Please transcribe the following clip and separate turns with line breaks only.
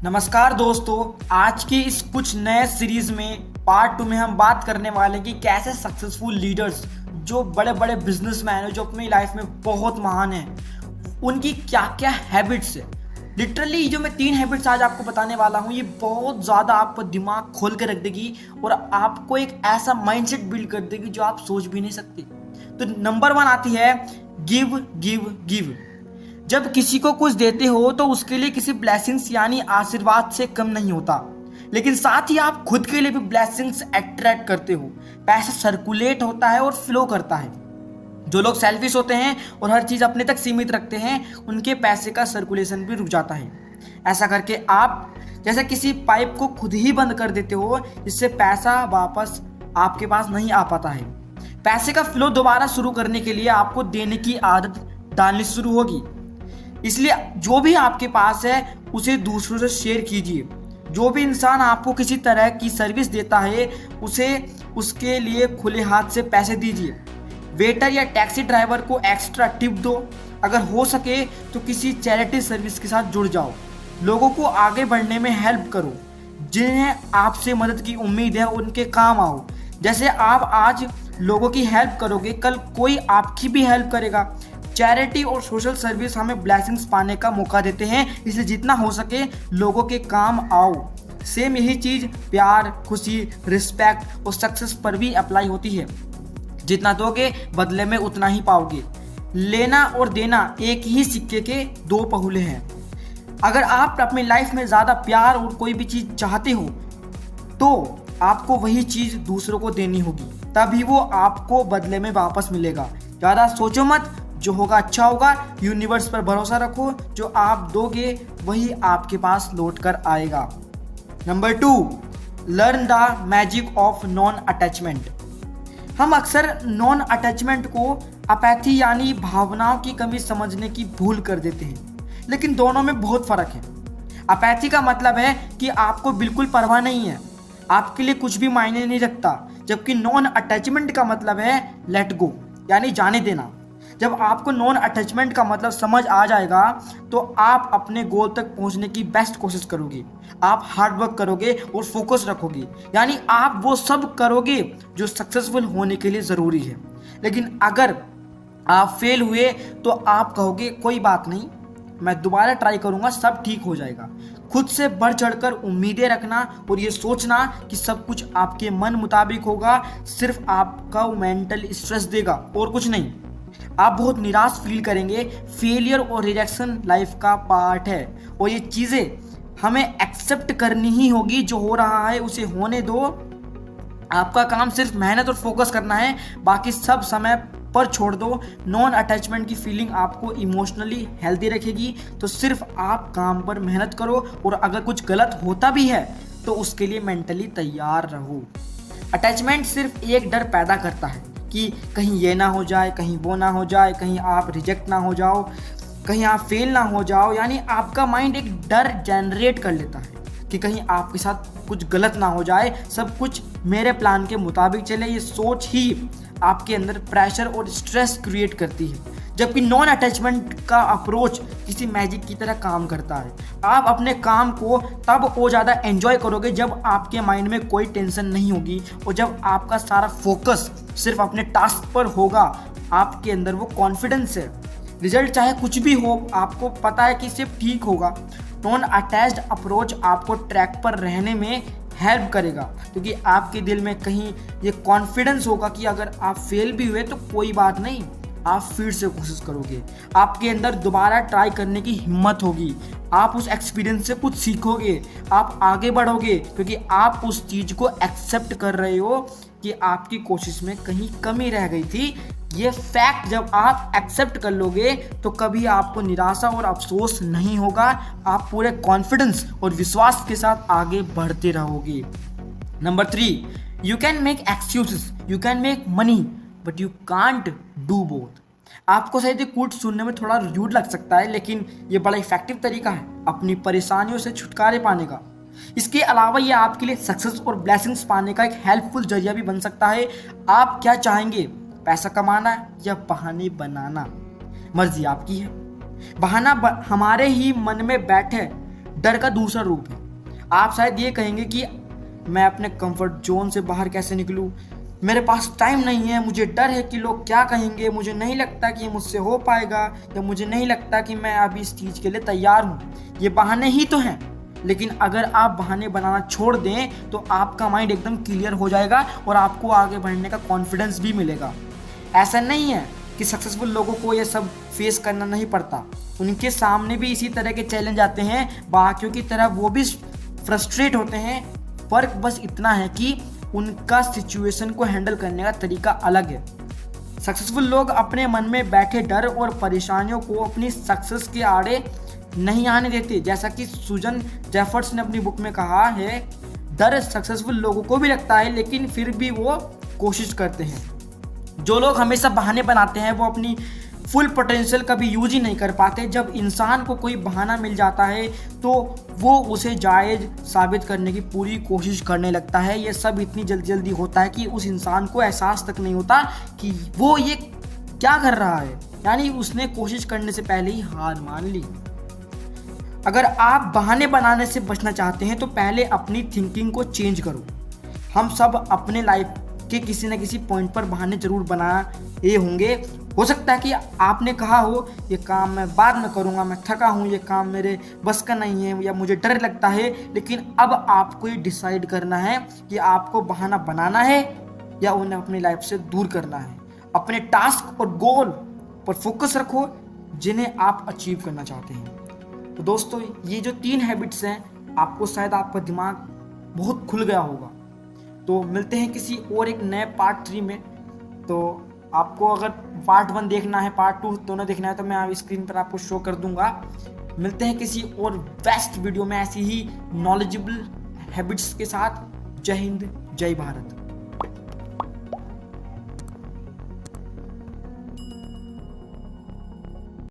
नमस्कार दोस्तों, आज की इस कुछ नए सीरीज में पार्ट 2 में हम बात करने वाले हैं कि कैसे सक्सेसफुल लीडर्स जो बड़े बड़े बिजनेसमैन हैं, जो अपनी लाइफ में बहुत महान हैं, उनकी क्या क्या हैबिट्स है। लिटरली जो मैं 3 हैबिट्स आज आपको बताने वाला हूँ, ये बहुत ज़्यादा आपको दिमाग खोल के रख देगी और आपको एक ऐसा माइंडसेट बिल्ड कर देगी जो आप सोच भी नहीं सकते। तो नंबर 1 आती है गिव गिव गिव। जब किसी को कुछ देते हो तो उसके लिए किसी ब्लेसिंग्स यानी आशीर्वाद से कम नहीं होता, लेकिन साथ ही आप खुद के लिए भी ब्लेसिंग्स अट्रैक्ट करते हो। पैसा सर्कुलेट होता है और फ्लो करता है। जो लोग सेल्फिश होते हैं और हर चीज़ अपने तक सीमित रखते हैं, उनके पैसे का सर्कुलेशन भी रुक जाता है। ऐसा करके आप जैसे किसी पाइप को खुद ही बंद कर देते हो, जिससे पैसा वापस आपके पास नहीं आ पाता है। पैसे का फ्लो दोबारा शुरू करने के लिए आपको देने की आदत डालनी शुरू होगी। इसलिए जो भी आपके पास है उसे दूसरों से शेयर कीजिए। जो भी इंसान आपको किसी तरह की सर्विस देता है, उसे उसके लिए खुले हाथ से पैसे दीजिए। वेटर या टैक्सी ड्राइवर को एक्स्ट्रा टिप दो। अगर हो सके तो किसी चैरिटी सर्विस के साथ जुड़ जाओ। लोगों को आगे बढ़ने में हेल्प करो। जिन्हें आपसे मदद की उम्मीद है उनके काम आओ। जैसे आप आज लोगों की हेल्प करोगे, कल कोई आपकी भी हेल्प करेगा। चैरिटी और सोशल सर्विस हमें ब्लेसिंग्स पाने का मौका देते हैं, इसलिए जितना हो सके लोगों के काम आओ। सेम यही चीज़ प्यार, खुशी, रिस्पेक्ट और सक्सेस पर भी अप्लाई होती है। जितना दोगे बदले में उतना ही पाओगे। लेना और देना एक ही सिक्के के 2 पहलू हैं। अगर आप अपनी लाइफ में ज़्यादा प्यार और कोई भी चीज़ चाहते हो तो आपको वही चीज़ दूसरों को देनी होगी, तभी वो आपको बदले में वापस मिलेगा। ज़्यादा सोचो मत, जो होगा अच्छा होगा। यूनिवर्स पर भरोसा रखो, जो आप दोगे वही आपके पास लौट कर आएगा। Number 2, learn the magic of non attachment. हम अक्सर नॉन अटैचमेंट को अपैथी यानी भावनाओं की कमी समझने की भूल कर देते हैं, लेकिन दोनों में बहुत फर्क है। अपैथी का मतलब है कि आपको बिल्कुल परवाह नहीं है, आपके लिए कुछ भी मायने नहीं रखता, जबकि नॉन अटैचमेंट का मतलब है लेट गो यानी जाने देना। जब आपको नॉन अटैचमेंट का मतलब समझ आ जाएगा तो आप अपने गोल तक पहुंचने की बेस्ट कोशिश करोगे। आप हार्ड वर्क करोगे और फोकस रखोगे, यानी आप वो सब करोगे जो सक्सेसफुल होने के लिए ज़रूरी है। लेकिन अगर आप फेल हुए तो आप कहोगे कोई बात नहीं, मैं दोबारा ट्राई करूंगा, सब ठीक हो जाएगा। खुद से बढ़ चढ़कर उम्मीदें रखना और ये सोचना कि सब कुछ आपके मन मुताबिक होगा सिर्फ आपका मेंटल स्ट्रेस देगा और कुछ नहीं। आप बहुत निराश फील करेंगे। फेलियर और रिजेक्शन लाइफ का पार्ट है और ये चीज़ें हमें एक्सेप्ट करनी ही होगी। जो हो रहा है उसे होने दो। आपका काम सिर्फ मेहनत और फोकस करना है, बाकी सब समय पर छोड़ दो। नॉन अटैचमेंट की फीलिंग आपको इमोशनली हेल्दी रखेगी, तो सिर्फ आप काम पर मेहनत करो और अगर कुछ गलत होता भी है तो उसके लिए मेंटली तैयार रहो। अटैचमेंट सिर्फ एक डर पैदा करता है कि कहीं ये ना हो जाए, कहीं वो ना हो जाए, कहीं आप रिजेक्ट ना हो जाओ, कहीं आप फेल ना हो जाओ। यानी आपका माइंड एक डर जनरेट कर लेता है कि कहीं आपके साथ कुछ गलत ना हो जाए, सब कुछ मेरे प्लान के मुताबिक चले। ये सोच ही आपके अंदर प्रेशर और स्ट्रेस क्रिएट करती है, जबकि नॉन अटैचमेंट का अप्रोच किसी मैजिक की तरह काम करता है। आप अपने काम को तब और ज़्यादा एंजॉय करोगे जब आपके माइंड में कोई टेंशन नहीं होगी और जब आपका सारा फोकस सिर्फ अपने टास्क पर होगा। आपके अंदर वो कॉन्फिडेंस है, रिजल्ट चाहे कुछ भी हो आपको पता है कि सिर्फ ठीक होगा। नॉन अटैच्ड अप्रोच आपको ट्रैक पर रहने में हेल्प करेगा, क्योंकि आपके दिल में कहीं ये कॉन्फिडेंस होगा कि अगर आप फेल भी हुए तो कोई बात नहीं, आप फिर से कोशिश करोगे। आपके अंदर दोबारा ट्राई करने की हिम्मत होगी। आप उस एक्सपीरियंस से कुछ सीखोगे, आप आगे बढ़ोगे, क्योंकि आप उस चीज़ को एक्सेप्ट कर रहे हो कि आपकी कोशिश में कहीं कमी रह गई थी। ये फैक्ट जब आप एक्सेप्ट कर लोगे तो कभी आपको निराशा और अफसोस नहीं होगा। आप पूरे कॉन्फिडेंस और विश्वास के साथ आगे बढ़ते रहोगे। Number 3, you can make excuses, you can make money but you can't do both. आपको शायद ये कोट सुनने में थोड़ा रूड लग सकता है, लेकिन ये बड़ा इफेक्टिव तरीका है अपनी परेशानियों से छुटकारे पाने का। इसके अलावा ये आपके लिए सक्सेस और ब्लेसिंग्स पाने का एक हेल्पफुल जरिया भी बन सकता है। आप क्या चाहेंगे, पैसा कमाना या बहाने बनाना? मर्जी आपकी है। बहाना हमारे ही मन में बैठे डर का दूसरा रूप है। आप शायद ये कहेंगे कि मैं अपने कंफर्ट जोन से बाहर कैसे निकलूं, मेरे पास टाइम नहीं है, मुझे डर है कि लोग क्या कहेंगे, मुझे नहीं लगता कि ये मुझसे हो पाएगा, या मुझे नहीं लगता कि मैं अभी इस चीज़ के लिए तैयार हूँ। ये बहाने ही तो हैं। लेकिन अगर आप बहाने बनाना छोड़ दें तो आपका माइंड एकदम क्लियर हो जाएगा और आपको आगे बढ़ने का कॉन्फिडेंस भी मिलेगा। ऐसा नहीं है कि सक्सेसफुल लोगों को ये सब फेस करना नहीं पड़ता, उनके सामने भी इसी तरह के चैलेंज आते हैं, बाकियों की तरह वो भी फ्रस्ट्रेट होते हैं। फ़र्क बस इतना है कि उनका सिचुएशन को हैंडल करने का तरीका अलग है। सक्सेसफुल लोग अपने मन में बैठे डर और परेशानियों को अपनी सक्सेस के आड़े नहीं आने देते। जैसा कि सुजन जेफर्स ने अपनी बुक में कहा है, डर सक्सेसफुल लोगों को भी लगता है लेकिन फिर भी वो कोशिश करते हैं। जो लोग हमेशा बहाने बनाते हैं वो अपनी फुल पोटेंशियल कभी यूज ही नहीं कर पाते। जब इंसान को कोई बहाना मिल जाता है तो वो उसे जायज़ साबित करने की पूरी कोशिश करने लगता है। ये सब इतनी जल्दी जल्दी होता है कि उस इंसान को एहसास तक नहीं होता कि वो ये क्या कर रहा है, यानी उसने कोशिश करने से पहले ही हार मान ली। अगर आप बहाने बनाने से बचना चाहते हैं तो पहले अपनी थिंकिंग को चेंज करो। हम सब अपने लाइफ के किसी न किसी पॉइंट पर बहाने जरूर बनाए होंगे। हो सकता है कि आपने कहा हो ये काम मैं बाद में करूँगा, मैं थका हूँ, ये काम मेरे बस का नहीं है, या मुझे डर लगता है। लेकिन अब आपको ये डिसाइड करना है कि आपको बहाना बनाना है या उन्हें अपनी लाइफ से दूर करना है। अपने टास्क और गोल पर फोकस रखो जिन्हें आप अचीव करना चाहते हैं। तो दोस्तों, ये जो 3 हैबिट्स हैं, आपको शायद आपका दिमाग बहुत खुल गया होगा। तो मिलते हैं किसी और एक नए पार्ट 3 में। तो आपको अगर पार्ट 1 देखना है, पार्ट 2 दोनों देखना है तो मैं आप स्क्रीन पर आपको शो कर दूंगा। मिलते हैं किसी और बेस्ट वीडियो में ऐसी ही नॉलेजेबल हैबिट्स के साथ। जय हिंद, जय भारत।